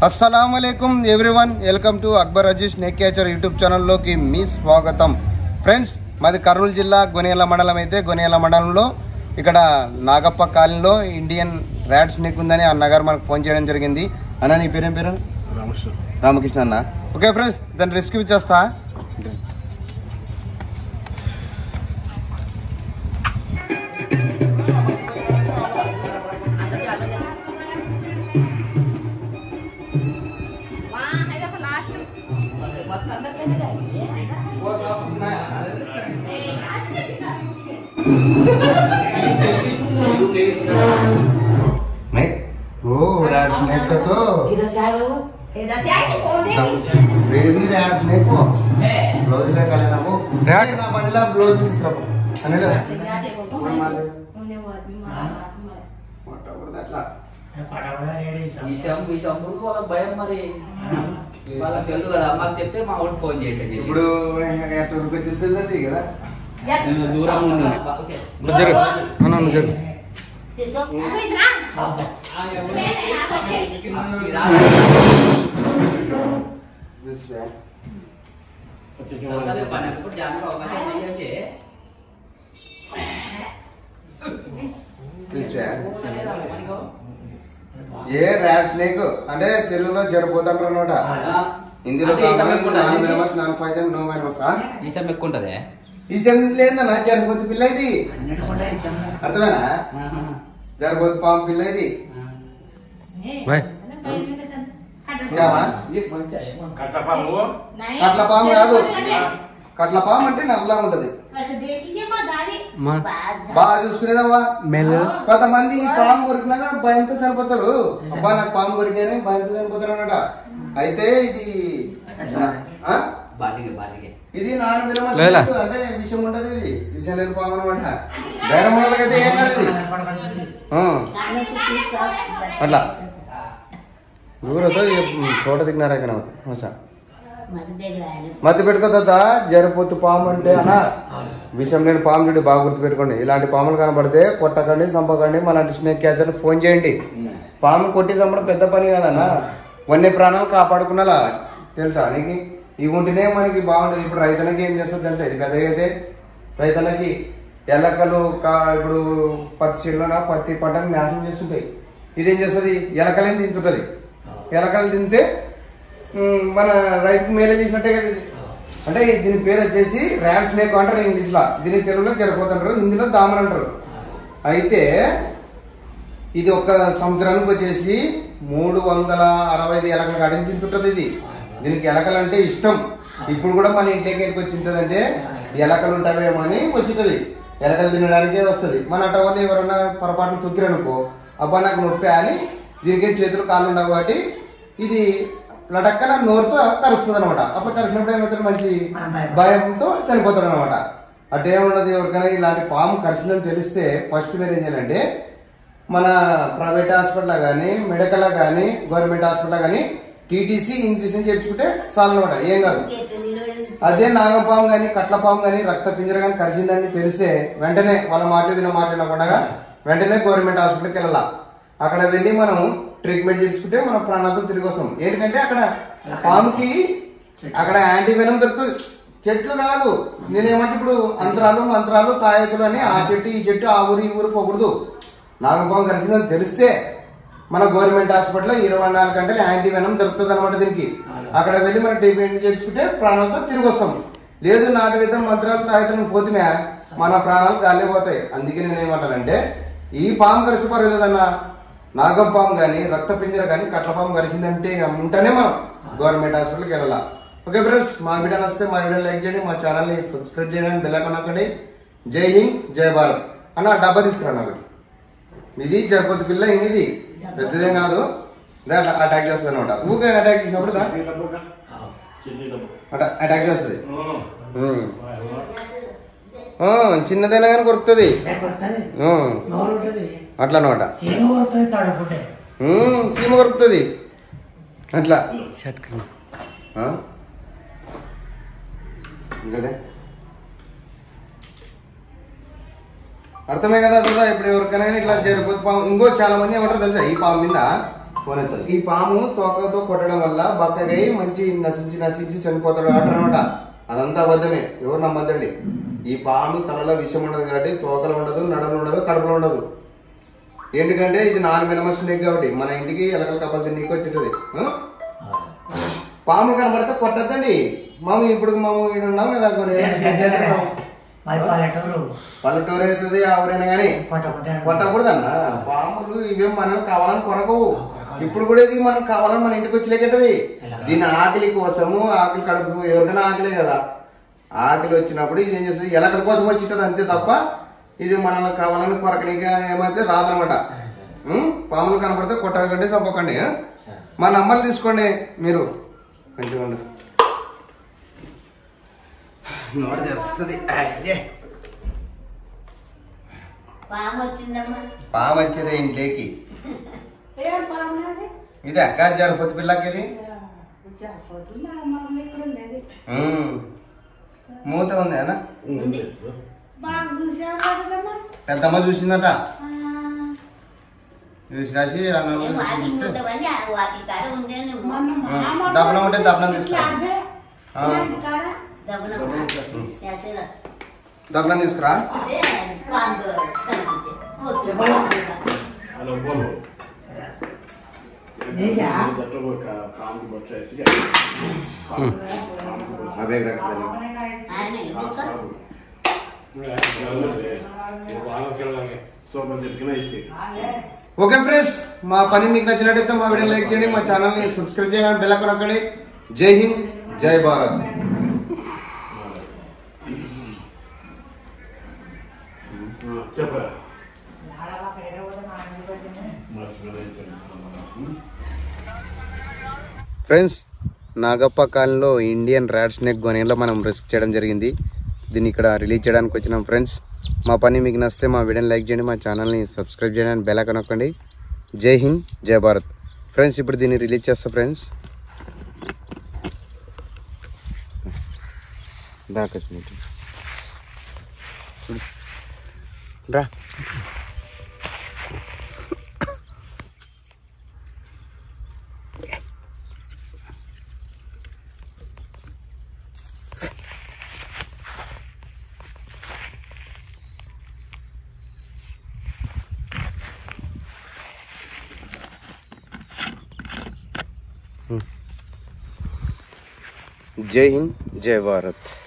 अस्सलामुअलैकुम everyone welcome to Akbar Aziz snake catcher YouTube ఛానల్లోకి మీ స్వాగతం ఫ్రెండ్స్ మాది కర్నూలు జిల్లా గొనియాల మండలం అయితే గొనియాల మండలంలో ఇక్కడ నాగప్ప కాలనీలో ఇండియన్ ర్యాట్ స్నేక్ ఉందని అన్నగారు మనకు ఫోన్ చేయడం జరిగింది అన్న నీ పేరేం పేరు రామకృష్ణ అన్న ఓకే ఫ్రెండ్స్ దాన్ని రెస్క్యూ చేస్తా नहीं वो रैट स्नेक का तो किधर से आए हो इधर से आए कौन है बेबी रैट स्नेक को ब्लोज ले कर लेना वो रैट ना बंडला ब्लोज इसका अने ले उन्हें वो आदमी मार whatever that la ఈ సంపుడు వాళ్ళ భయం మరి వాళ్ళకి తెలుసు కదా మాకు చెప్తే మా వాడు ఫోన్ చేసేది ఇప్పుడు ఎట్లా రూపాయలు చెప్తుంది కదా నేను దూరం ఉన్నాను జరు అన్న జరు देखो तो इतना दिस वे सरकारी पाने को जाने का अवकाश नहीं है से दिस वे चलेगा मन को ఏ ర్యాట్ స్నేక్ అంటే తెలుగులో జరపోతాంటారు అన్నమాట హిందీలో నాన్ పాయిజన్ నో మైనస్ ఈ సమ్ ఎక్కువ ఉంటది ఈ సెల్ లేదన్నా జరపోతే పిల్ల ఇది అర్థమేనా జరపోతే పాము పిల్ల ఇది కట్ల పాము కాదు కట్ల పాము అంటే నల్లగా ఉంటది బాగా చూసుకునేదవ్వా కొంతమంది పాము కొరికినాక భయంతో చనిపోతారు అబ్బా నాకు పాము కొరికాని భయంతో చనిపోతారు అన్నమాట అయితే ఇది ఇది అంటే విషయం ఉంటది ఇది విషయం లేని పాము అనమాట వేరే మొదలకైతే ఏం కాదు అట్లా ఊరతో చోట దిగినారా ఇక్కడ మధ్య పెట్టుకోదా జరపోతు పాము అంటే అన్న విషయం లేని పాము చూడు బాగా గుర్తు పెట్టుకోండి ఇలాంటి పాములు కనబడితే కొట్టకండి చంపకండి మలాంటి స్నేక్ క్యాచర్ ఫోన్ చేయండి పాము కొట్టి చంపడం పెద్ద పని కదన్నా వన్య ప్రాణాలు కాపాడుకున్నా తెలుసా నీకు ఇవి ఉంటేనే మనకి బాగుంటుంది ఇప్పుడు రైతులకి ఏం చేస్తుంది తెలుసా ఇది పెద్దగా అయితే రైతులకి ఎలకలు ఇప్పుడు పత్తి చెట్లోన పత్తి పంటను నాశనం చేస్తుంటాయి ఇదేం చేస్తుంది ఎలకలేని తింటుంటది ఎలకలు తింటే మన రైతుకు మేలే చేసినట్టే కదా అంటే దీని పేరు వచ్చేసి ర్యాట్ స్నేక్ అంటారు ఇంగ్లీష్ లో దీని తెలుగులో జరపోతుంటారు హిందీలో దామన్ అంటారు అయితే ఇది ఒక్క సంవత్సరానికి వచ్చేసి 365 ఎలకలు కడిని తింటుంటది ఇది దీనికి ఎలకలు అంటే ఇష్టం ఇప్పుడు కూడా మన ఇంట్లోకి ఎక్కడికి వచ్చి ఉంటుందంటే ఎలకలు ఉంటావేమో అని వచ్చింటది ఎలకలు తినడానికే వస్తుంది మన అట్ట వాళ్ళు ఎవరైనా పొరపాటును తొక్కిరనుకో అబ్బా నాకు నొప్పి అని దీనికి చేతులు కాళ్ళు ఉండవు కాబట్టి ఇది లటక్కన నోరుతో కరుస్తుంది అనమాట అప్పుడు కరిచినప్పుడు ఏమవుతాడు మంచి భయంతో చనిపోతాడు అనమాట అట్టేమున్నది ఎవరికైనా ఇలాంటి పాము కరిచిందని తెలిస్తే ఫస్ట్ మీరు ఏం చేయాలంటే మన ప్రైవేట్ హాస్పిటల్ కానీ మెడికల్ కానీ గవర్నమెంట్ హాస్పిటల్ కానీ టీటీసీ ఇంజక్షన్ చేయించుకుంటే చాలు అనమాట ఏం కాదు అదే నాగపాము కానీ కట్ల పాము కానీ రక్త పింజర కానీ కరిచిందని తెలిస్తే వెంటనే వాళ్ళ మాటలు విన మాట్లాడకుండా వెంటనే గవర్నమెంట్ హాస్పిటల్కి వెళ్ళాలా అక్కడ వెళ్ళి మనం ట్రీట్మెంట్ చేయించుకుంటే మన ప్రాణాలతో తిరిగి వస్తాం ఏంటంటే అక్కడ పాముకి అక్కడ యాంటీవెనం దొరుకుతుంది చెట్లు కాదు నేనేమంటే ఇప్పుడు మంత్రాలు తాయకులు అని ఆ చెట్టు ఈ చెట్టు ఆ ఊరు ఈ ఊరు పోకూడదు నాగపాము కరిచిందని తెలిస్తే మన గవర్నమెంట్ హాస్పిటల్లో 24 గంటలు యాంటీవెనం దొరుకుతుంది అనమాట దీనికి అక్కడ వెళ్ళి మనం ట్రీట్మెంట్ చేయించుకుంటే ప్రాణాలతో తిరిగి వస్తాం లేదు నాటు విధం మంత్రాలు తాయకులను పోతే మన ప్రాణాలు గాలిపోతాయి అందుకే నేను ఏమంటానంటే ఈ పాము కరిసి పర్వాలేదన్నా నాగం పాము కానీ రక్త పింజర కానీ కట్ల పాము కరిసిందంటే ఉంటేనే మనం గవర్నమెంట్ హాస్పిటల్కి వెళ్ళాలా ఓకే ఫ్రెండ్స్ మా వీడియో నచ్చితే మా వీడియో లైక్ చేయండి మా ఛానల్ని సబ్స్క్రైబ్ చేయండి బెల్ ఐకాన్ నొక్కండి జై హింద్ జై భారత్ అన్న డబ్బా తీసుకురాను ఒకటి ఇది జరపతి పిల్ల ఇది పెద్దదేం కాదు అటాక్ చేస్తుంది అనమాట ఊకే అటాక్ చేసినప్పుడు అటాక్ చేస్తుంది చిన్నదైనా కానీ కొరుకుతుంది అట్లా అనమాట సీమ కొరుకుతుంది అట్లా ఇంకదే అర్థమే కదా చూడ. ఇప్పుడు ఎవరికైనా ఇట్లా జరిపోతే పాము ఇంకో చాలా మంది ఏమంటారు తెలుసా, ఈ పాము మీద ఈ పాము తోకతో కొట్టడం వల్ల బక్కగై మంచి నశించి చనిపోతాడు అంటారు అనమాట. అదంతా అబద్ధమే, ఎవరు నమ్మద్దండి. ఈ పాము తలలో విషం ఉండదు కాబట్టి తోకలు ఉండదు, నడలు ఉండదు, కడుపులో ఉండదు. ఎందుకంటే ఇది నాన్ వెనమస్ స్నేక్ కాబట్టి మన ఇంటికి ఎలకల కప్పలు తిన్నీకి వచ్చింది. పాము కనబడితే కొట్టద్దండి. ఇప్పుడు ఇక్కడ ఉన్నాం కదా పల్లెటూరు అవుతుంది ఎవరైనా కానీ కొట్టకూడదన్నా. పాములు ఇవేం మనకు కావాలని కొరకవు. ఇప్పుడు కూడా ఇది మనకు కావాలని మన ఇంటికి వచ్చి లేకట్టది. దీని ఆకలి కోసము, ఆకలి కడుపు ఎవరికైనా ఆకలే కదా, ఆకలి వచ్చినప్పుడు ఇది ఏం చేస్తుంది, ఎలకల కోసం వచ్చింటది అంతే తప్ప ఇది మనల్ని కావాలని కొరకనిగా ఏమైతే రాదనమాట. పాములు కనపడితే కొట్టకండి, చంపకండి. మా నమ్మలు తీసుకోండి మీరు కొంచెం నోరు తెరుస్తుంది. పాము వచ్చింది ఇంట్లోకి. ఇది అక్క జరిపోతు పిల్లకి మూత ఉంది అన్న. పెద్దమ్మ చూసిందట, చూసి కాసి దప్పడం ఉంటే దప్పడం తీసుకురా, దప్పడం తీసుకురా. అదే ఓకే ఫ్రెండ్స్, మా పని మీకు నచ్చినట్టయితే మా వీడియో లైక్ చేయండి, మా ఛానల్ని సబ్స్క్రైబ్ చేయండి, బెల్ ఐకాన్ నొక్కండి. జై హింద్, జై భారత్. ఫ్రెండ్స్, నాగప్ప కాలనీలో ఇండియన్ ర్యాట్ స్నేక్ గొనేలో మనం రెస్క్యూ చేయడం జరిగింది. దీన్ని ఇక్కడ రిలీజ్ చేయడానికి వచ్చినాం. ఫ్రెండ్స్, మా పని మీకు నచ్చితే మా వీడియోని లైక్ చేయండి, మా ఛానల్ని సబ్స్క్రైబ్ చేయండి, బెల్ ఐకాన్ నొక్కండి. జై హింద్, జై భారత్. ఫ్రెండ్స్, ఇప్పుడు దీన్ని రిలీజ్ చేస్తా. ఫ్రెండ్స్ రా. जय हिंद, जय भारत.